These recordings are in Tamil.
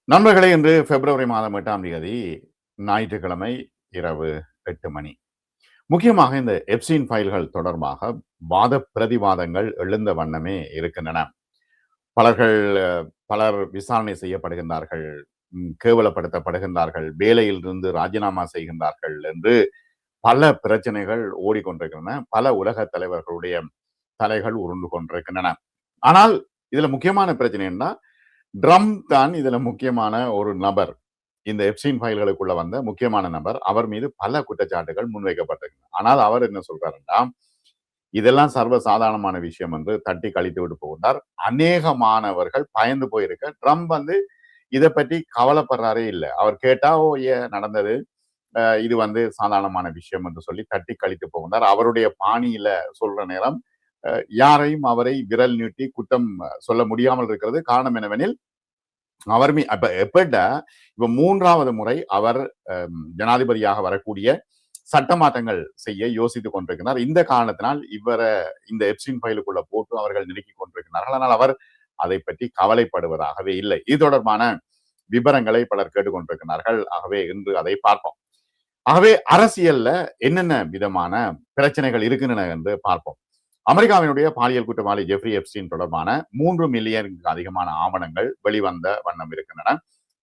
நண்பர்களே, இன்று பிப்ரவரி மாதம் 8ஆம் தேதி ஞாயிற்றுக்கிழமை இரவு 8 மணி. முக்கியமாக இந்த எப்ஸ்டீன் ஃபைல்கள் தொடர்பாக வாத பிரதிவாதங்கள் எழுந்த வண்ணமே இருக்கின்றன. பலர்கள் பலர் விசாரணை செய்யப்படுகின்றார்கள், கேவலப்படுத்தப்படுகின்றார்கள், வேலையிலிருந்து ராஜினாமா செய்கின்றார்கள் என்று பல பிரச்சனைகள் ஓடிக்கொண்டிருக்கின்றன. பல உலக தலைவர்களுடைய தலைகள் உருண்டு கொண்டிருக்கின்றன. ஆனால் இதுல முக்கியமான பிரச்சனை என்ன? ட்ரம்ப் தான் இதுல முக்கியமான ஒரு நபர். இந்த எப்ஸ்டீன் ஃபைல்களுக்குள்ள வந்த முக்கியமான நபர். அவர் மீது பல குற்றச்சாட்டுகள் முன்வைக்கப்பட்டிருக்கின்றன. ஆனால் அவர் என்ன சொல்றாருன்னா, இதெல்லாம் சர்வ சாதாரணமான விஷயம் என்று தட்டி கழித்து விட்டு போகின்றார். அநேகமானவர்கள் பயந்து போயிருக்க ட்ரம்ப் இதை பற்றி கவலைப்படுறாரே இல்லை. அவர் கேட்டா ஓ நடந்தது, இது சாதாரணமான விஷயம் என்று சொல்லி தட்டி கழித்து போகின்றார். அவருடைய பாணியில சொல்ற நேரம் யாரையும் அவரை விரல் நீட்டி குற்றம் சொல்ல முடியாமல் இருக்கிறது. காரணம் என்னவெனில் அவர் இப்ப 3வது முறை அவர் ஜனாதிபதியாக வரக்கூடிய சட்ட மாற்றங்கள் செய்ய யோசித்துக் கொண்டிருக்கிறார். இந்த காரணத்தினால் இவரை இந்த எப்ஸ்டீன் ஃபைலுக்குள்ள போட்டு அவர்கள் நெருக்கிக் கொண்டிருக்கிறார்கள். ஆனால் அவர் அதை பற்றி கவலைப்படுவதாகவே இல்லை. இது தொடர்பான விவரங்களை பலர் கேட்டுக்கொண்டிருக்கிறார்கள். ஆகவே இன்று அதை பார்ப்போம். ஆகவே அரசியல்ல என்னென்ன விதமான பிரச்சனைகள் இருக்கின்றன என்று பார்ப்போம். அமெரிக்காவினுடைய பாலியல் குற்றவாளி ஜெஃப்ரி எப்ஸ்டீன் தொடர்பான 3 மில்லியனுக்கு அதிகமான ஆவணங்கள் வெளிவந்த வண்ணம் இருக்கின்றன.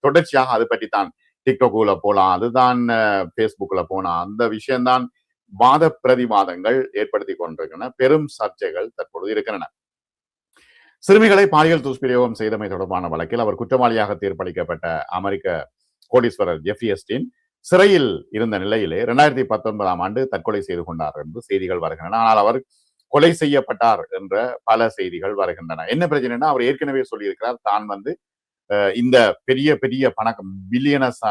தொடர்ச்சியாக அது பற்றி தான் டிக்டாக்குல போலாம், அதுதான் பேஸ்புக்ல போனா, அந்த விஷயம்தான் வாத பிரதிவாதங்கள் ஏற்படுத்தி கொண்டிருக்கின்றன. பெரும் சர்ச்சைகள் தற்பொழுது இருக்கின்றன. சிறுமிகளை பாலியல் துஷ்பிரயோகம் செய்தமை தொடர்பான வழக்கில் அவர் குற்றவாளியாக தீர்ப்பளிக்கப்பட்ட அமெரிக்க கோடீஸ்வரர் ஜெஃப்ரி எப்ஸ்டீன் சிறையில் இருந்த நிலையிலே 2019ஆம் ஆண்டு தற்கொலை செய்து கொண்டார் என்று செய்திகள் வருகின்றன. ஆனால் அவர் கொலை செய்யப்பட்டார் என்ற பல செய்திகள் வருகின்றன. என்ன பிரச்சனைனா, அவர் ஏற்கனவே சொல்லியிருக்கிறார், தான் இந்த பெரிய பெரிய பில்லியனஸ்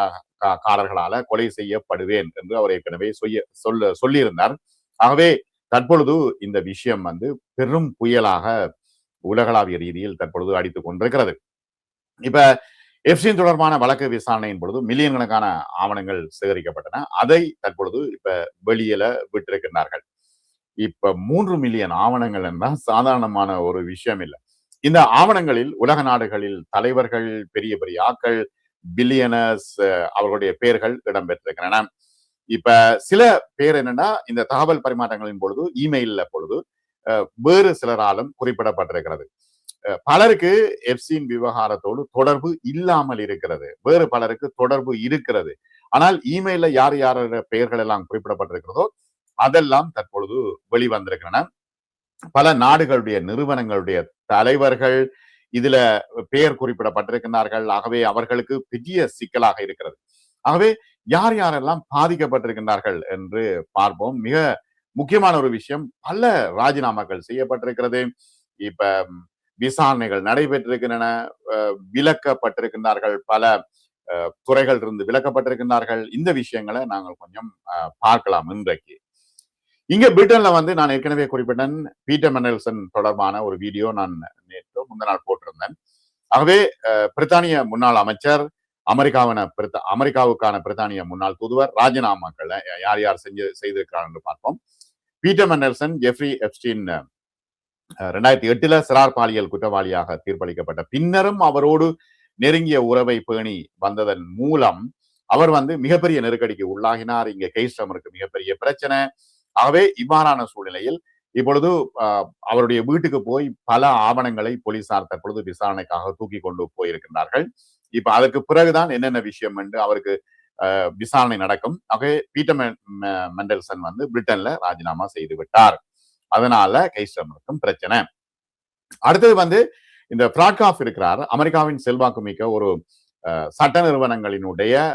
காரர்களால கொலை செய்யப்படுவேன் என்று அவர் ஏற்கனவே சொல்லியிருந்தார். ஆகவே தற்பொழுது இந்த விஷயம் பெரும் புயலாக உலகளாவிய ரீதியில் தற்பொழுது அடித்துக் கொண்டிருக்கிறது. இப்ப எப்ஸ்டீன் தொடர்பான வழக்கு விசாரணையின் பொழுது மில்லியன் கணக்கான ஆவணங்கள் சேகரிக்கப்பட்டன. அதை தற்பொழுது இப்ப வெளியில விட்டிருக்கின்றார்கள். இப்ப 3 மில்லியன் ஆவணங்கள் என்றால் சாதாரணமான ஒரு விஷயம் இல்லை. இந்த ஆவணங்களில் உலக நாடுகளில் தலைவர்கள், பெரிய பெரிய ஆக்கள், பில்லியனர்ஸ் அவர்களுடைய பெயர்கள் இடம்பெற்றிருக்கின்றன. இப்ப சில பேர் என்னன்னா, இந்த தகவல் பரிமாற்றங்களின் பொழுது இமெயில்ல பொழுது வேறு சிலராலும் குறிப்பிடப்பட்டிருக்கிறது. பலருக்கு எப்ஸ்டீன் விவகாரத்தோடு தொடர்பு இல்லாமல் இருக்கிறது, வேறு பலருக்கு தொடர்பு இருக்கிறது. ஆனால் இமெயில்ல யார் யாரோட பெயர்கள் எல்லாம் குறிப்பிடப்பட்டிருக்கிறதோ அதெல்லாம் தற்பொழுது வெளிவந்திருக்கின்றன. பல நாடுகளுடைய நிறுவனங்களுடைய தலைவர்கள் இதுல பெயர் குறிப்பிடப்பட்டிருக்கிறார்கள். ஆகவே அவர்களுக்கு பெரிய சிக்கலாக இருக்கிறது. ஆகவே யார் யாரெல்லாம் பாதிக்கப்பட்டிருக்கின்றார்கள் என்று பார்ப்போம். மிக முக்கியமான ஒரு விஷயம், பல ராஜினாமாக்கள் செய்யப்பட்டிருக்கிறது. இப்ப விசாரணைகள் நடைபெற்றிருக்கின்றன, விலக்கப்பட்டிருக்கின்றார்கள், பல துறைகள் இருந்து விலக்கப்பட்டிருக்கின்றார்கள். இந்த விஷயங்களை நாங்கள் கொஞ்சம் பார்க்கலாம் இன்றைக்கு. இங்க பிரிட்டன்ல நான் ஏற்கனவே குறிப்பிட்டேன், பீட்டர் மெண்டல்சன் தொடர்பான ஒரு வீடியோ நான் நேற்று முந்தநாள் போட்டிருந்தேன். ஆகவே பிரித்தானிய முன்னாள் அமைச்சர், அமெரிக்காவுக்கான பிரித்தானிய முன்னாள் தூதுவர் ராஜினாமாக்கள் யார் யார் செய்திருக்கிறார் என்று பார்ப்போம். பீட்டர் மெண்டல்சன் ஜெஃப்ரி எப்ஸ்டீன் 2008 சிறார் பாலியல் குற்றவாளியாக தீர்ப்பளிக்கப்பட்ட பின்னரும் அவரோடு நெருங்கிய உறவை பேணி வந்ததன் மூலம் அவர் மிகப்பெரிய நெருக்கடிக்கு உள்ளாகினார். இங்க கெய்ஸ்டமருக்கு மிகப்பெரிய பிரச்சனை. ஆகவே இவ்வாறான சூழ்நிலையில் இப்பொழுது அவருடைய வீட்டுக்கு போய் பல ஆவணங்களை போலீசார் தற்பொழுது விசாரணைக்காக தூக்கி கொண்டு போயிருக்கின்றார்கள். இப்ப அதற்கு பிறகுதான் என்னென்ன விஷயம் என்று அவருக்கு விசாரணை நடக்கும். ஆகவே பீட்டர் மெண்டல்சன் பிரிட்டன்ல ராஜினாமா செய்து விட்டார். அதனால கெய்ஸ்டமருக்கும் பிரச்சனை. அடுத்தது இந்த பிராட்காஃப் இருக்கிறார், அமெரிக்காவின் செல்வாக்கு மிக்க ஒரு சட்ட நிறுவனங்களினுடைய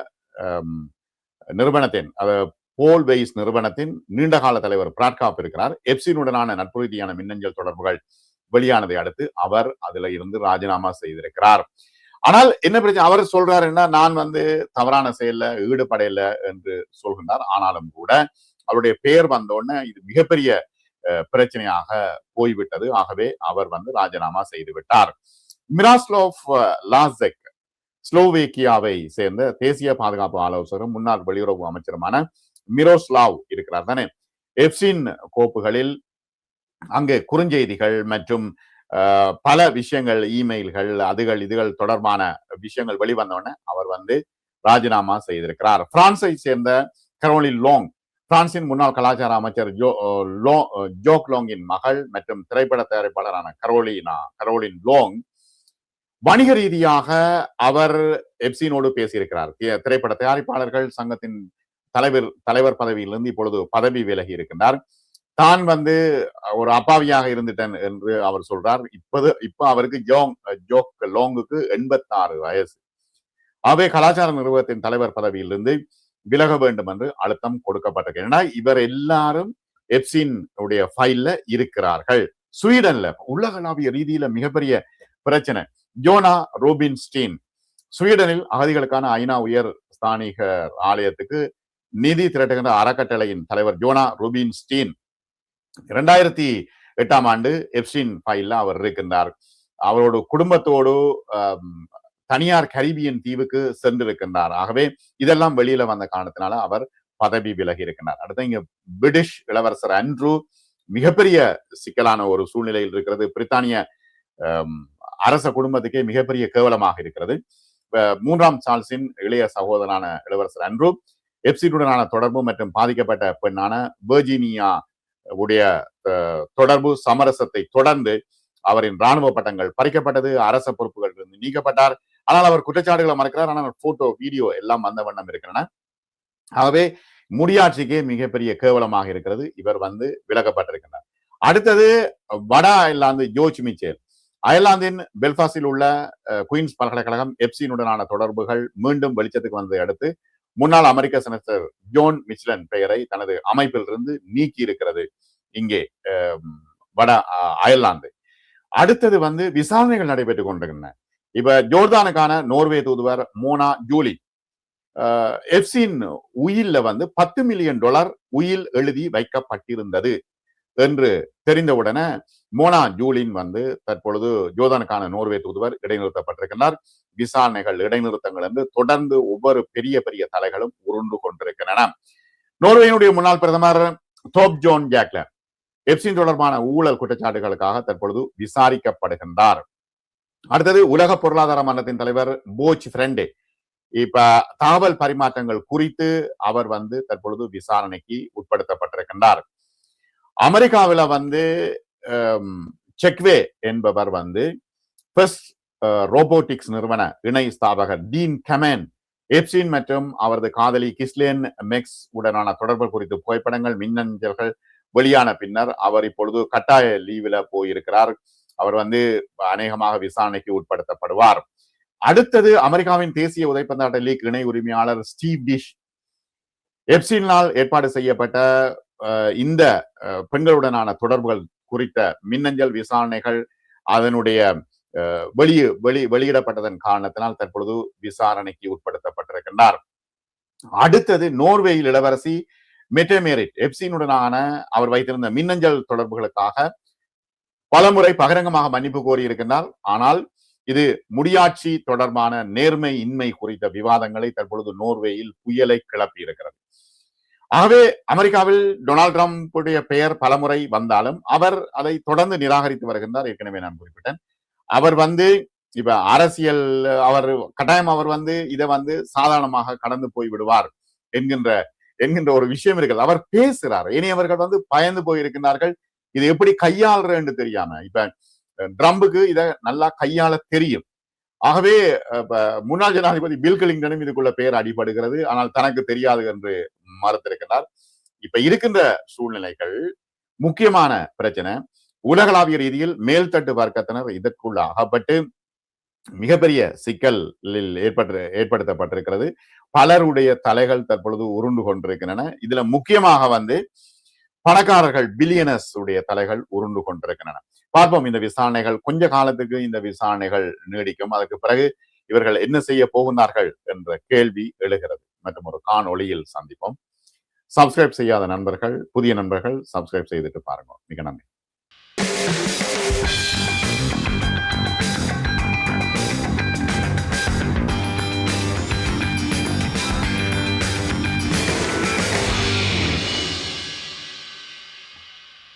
நிறுவனத்தின் போல் வெய்ஸ் நிறுவனத்தின் நீண்டகால தலைவர் பிராட்காஃப் இருக்கிறார். எப்ஸ்டீனுடனான நட்பு ரீதியான மின்னஞ்சல் தொடர்புகள் வெளியானதை அடுத்து அவர் அதுல இருந்து ராஜினாமா செய்திருக்கிறார். ஆனால் என்ன பிரச்சனை, அவர் சொல்றாரு என்ன, நான் தவறான செயல்ல ஈடுபடையில என்று சொல்கின்றார். ஆனாலும் கூட அவருடைய பெயர் வந்தோடனே இது மிகப்பெரிய பிரச்சனையாக போய்விட்டது. ஆகவே அவர் ராஜினாமா செய்து விட்டார். மிராஸ்லாவ் லாசெக், ஸ்லோவேக்கியாவை சேர்ந்த தேசிய பாதுகாப்பு ஆலோசகரும் முன்னாள் வெளியுறவு அமைச்சருமான மிரோஸ்லாவ் இருக்கிறார் தானே. எப்ஸ்டீன் கோப்புகளில் அங்கே குறுஞ்செய்திகள் மற்றும் பல விஷயங்கள், இமெயில்கள், அதுகள் இதுகள் தொடர்பான விஷயங்கள் வெளிவந்தோடனே அவர் வந்து ராஜினாமா செய்திருக்கிறார். பிரான்ஸை சேர்ந்த கரோலின் லோங், பிரான்சின் முன்னாள் கலாச்சார அமைச்சர் ஜோக் லோங்கின் மகள் மற்றும் திரைப்பட தயாரிப்பாளரான கரோலின் லோங் வணிக ரீதியாக அவர் எப்சினோடு பேசியிருக்கிறார். திரைப்பட தயாரிப்பாளர்கள் சங்கத்தின் தலைவர் பதவியிலிருந்து இப்பொழுது பதவி விலகி இருக்கின்றார். தான் வந்து ஒரு அப்பாவியாக இருந்துட்டேன் என்று அவர் சொல்றார். இப்ப அவருக்கு ஜோக் லோங்குக்கு 86 வயசு. ஆகவே கலாச்சார நிறுவனத்தின் தலைவர் பதவியிலிருந்து விலக வேண்டும் என்று அழுத்தம் கொடுக்கப்பட்டிருக்கு. ஏன்னா இவர் எல்லாரும் எப்சின் உடைய ஃபைல்ல இருக்கிறார்கள். ஸ்வீடன்ல உலகளாவிய ரீதியில மிகப்பெரிய பிரச்சனை. ஜோனா ரூபின்ஸ்டீன் ஸ்வீடனில் அகதிகளுக்கான ஐநா உயர் ஸ்தானிக ஆலயத்துக்கு நிதி திரட்டுகின்ற அறக்கட்டளையின் தலைவர் ஜோனா ரூபின்ஸ்டீன் 2008ஆம் ஆண்டு எப்ஸ்டீன் ஃபைல்ல அவர் இருக்கின்றார். அவரோட குடும்பத்தோடு தனியார் கரீபியன் தீவுக்கு சென்றிருக்கின்றார். ஆகவே இதெல்லாம் வெளியில வந்த காரணத்தினால அவர் பதவி விலகி இருக்கின்றார். அடுத்து இங்க பிரிட்டிஷ் இளவரசர் ஆண்ட்ரூ மிகப்பெரிய சிக்கலான ஒரு சூழ்நிலையில் இருக்கிறது. பிரித்தானிய அரச குடும்பத்துக்கே மிகப்பெரிய கேவலமாக இருக்கிறது. 3ஆம் சார்ல்ஸின் இளைய சகோதரனான இளவரசர் ஆண்ட்ரூ எப்சினுடனான தொடர்பு மற்றும் பாதிக்கப்பட்ட பெண்ணான வெர்ஜீனியா உடைய தொடர்பு சமரசத்தை தொடர்ந்து அவரின் ராணுவ பட்டங்கள் பறிக்கப்பட்டது. அரச பொறுப்புகள் இருந்து நீக்கப்பட்டார். ஆனால் அவர் குற்றச்சாட்டுகளை மறைக்கிறார். ஆனால் போட்டோ வீடியோ எல்லாம் வந்த வண்ணம் இருக்கின்றன. ஆகவே முடியாட்சிக்கே மிகப்பெரிய கேவலமாக இருக்கிறது. இவர் வந்து விலகப்பட்டிருக்கிறார். அடுத்தது வட அயர்லாந்து ஜோர்ஜ் மிச்சேல். அயர்லாந்தின் பெல்பாஸ்டில் உள்ள குயின்ஸ் பல்கலைக்கழகம் எப்சினுடனான தொடர்புகள் மீண்டும் வெளிச்சத்துக்கு வந்ததை அடுத்து முன்னாள் அமெரிக்க செனட்டர் ஜோன் மிச்லன் பெயரை தனது அமைப்பில் இருந்து நீக்கி இருக்கிறது இங்கே வட அயர்லாந்து. அடுத்தது வந்து விசாரணைகள் நடைபெற்றுக் கொண்டிருக்கின்றன. இப்ப ஜோர்தானுக்கான நோர்வே தூதுவர் மோனா ஜூலி எப்சின் உயில்ல வந்து $10 மில்லியன் உயில் எழுதி வைக்கப்பட்டிருந்தது என்று தெரிந்தவுடனே மோனா ஜூலின் வந்து தற்பொழுது ஜோர்தானுக்கான நோர்வே தூதுவர் இடைநிறுத்தப்பட்டிருக்கிறார். விசாரணைகள் இடைநிறுத்தங்கள் என்று தொடர்ந்து ஒவ்வொரு பெரிய பெரிய தலைகளும் உருண்டு கொண்டிருக்கின்றன. நோர்வேயினுடைய முன்னாள் பிரதமர் தோப் ஜோன் ஜாக்லர் எப்சின் தொடர்பான ஊழல் குற்றச்சாட்டுகளுக்காக தற்பொழுது விசாரிக்கப்படுகின்றார். அடுத்தது உலக பொருளாதார மன்றத்தின் தலைவர் போச் ஃப்ரெண்டே இப்ப தகவல் பரிமாற்றங்கள் குறித்து அவர் வந்து தற்பொழுது விசாரணைக்கு உட்படுத்தப்பட்டிருக்கின்றார். அமெரிக்காவில வந்து செக்வே என்பவர் வந்து ரோபோட்டிக்ஸ் நிறுவன இணை ஸ்தாபகர் டீன் கமேன் எப்சின் மற்றும் அவரது காதலி கிஸ்லேன் மெக்ஸ் உடனான தொடர்பு குறித்து புகைப்படங்கள் மின்னஞ்சல்கள் வெளியான பின்னர் அவர் இப்பொழுது கட்டாய லீவ்ல போயிருக்கிறார். அவர் வந்து அநேகமாக விசாரணைக்கு உட்படுத்தப்படுவார். அடுத்தது அமெரிக்காவின் தேசிய உதைப்பந்தாட்ட லீக் இணை உரிமையாளர் ஸ்டீவ் டிஷ் எப்சினால் ஏற்பாடு செய்யப்பட்ட இந்த பெண்களுடனான தொடர்புகள் குறித்த மின்னஞ்சல் விசாரணைகள் அதனுடைய வெளியிடப்பட்டதன் காரணத்தினால் தற்பொழுது விசாரணைக்கு உட்படுத்தப்பட்டிருக்கின்றார். அடுத்தது நோர்வேயில் இளவரசி மெட்டேமேரிட் எப்சினுடனான அவர் வைத்திருந்த மின்னஞ்சல் தொடர்புகளுக்காக பலமுறை பகிரங்கமாக மன்னிப்பு கோரியிருக்கின்றார். ஆனால் இது முடியாட்சி தொடர்பான நேர்மை இன்மை குறித்த விவாதங்களை தற்பொழுது நோர்வேயில் புயலை கிளப்பி இருக்கிறது. ஆகவே அமெரிக்காவில் டொனால்டு டிரம்புடைய பெயர் பலமுறை வந்தாலும் அவர் அதை தொடர்ந்து நிராகரித்து வருகின்றார். ஏற்கனவே நான் குறிப்பிட்டேன். அவர் வந்து இப்ப அரசியல் அவர் கட்டாயம் அவர் வந்து இதை வந்து சாதாரணமாக கடந்து போய் விடுவார் என்கின்ற ஒரு விஷயம் இருக்கிறது. அவர் பேசுறார். இனியவர்கள் வந்து பயந்து போயிருக்கிறார்கள். இது எப்படி கையாளுறன்னு தெரியாம. இப்ப ட்ரம்புக்கு இதை நல்லா கையாள தெரியும். ஆகவே முன்னாள் ஜனாதிபதி பில் கிளின்டனும் இதுக்குள்ள பெயர் அடிபடுகிறது. ஆனால் தனக்கு தெரியாது என்று மறுத்திருக்கிறார். இப்ப இருக்கின்ற சூழ்நிலைகள் முக்கியமான பிரச்சனை. உலகளாவிய ரீதியில் மேல்தட்டு வர்க்கத்தினர் இதற்குள்ள அகப்பட்டு மிகப்பெரிய சிக்கலில் ஏற்படுத்தப்பட்டிருக்கிறது. பலருடைய தலைகள் தற்பொழுது உருண்டு கொண்டிருக்கின்றன. இதுல முக்கியமாக வந்து பணக்காரர்கள் பில்லியனர்ஸ் உடைய தலைகள் உருண்டு கொண்டிருக்கின்றன. பார்ப்போம். இந்த விசாரணைகள் கொஞ்ச காலத்துக்கு இந்த விசாரணைகள் நீடிக்கும். அதற்கு பிறகு இவர்கள் என்ன செய்ய போகிறார்கள் என்ற கேள்வி எழுகிறது. மற்றும் ஒரு காணொளியில் சந்திப்போம். சப்ஸ்கிரைப் செய்யாத நண்பர்கள், புதிய நண்பர்கள் சப்ஸ்கிரைப் செய்துட்டு பாருங்க. மிக நன்றி.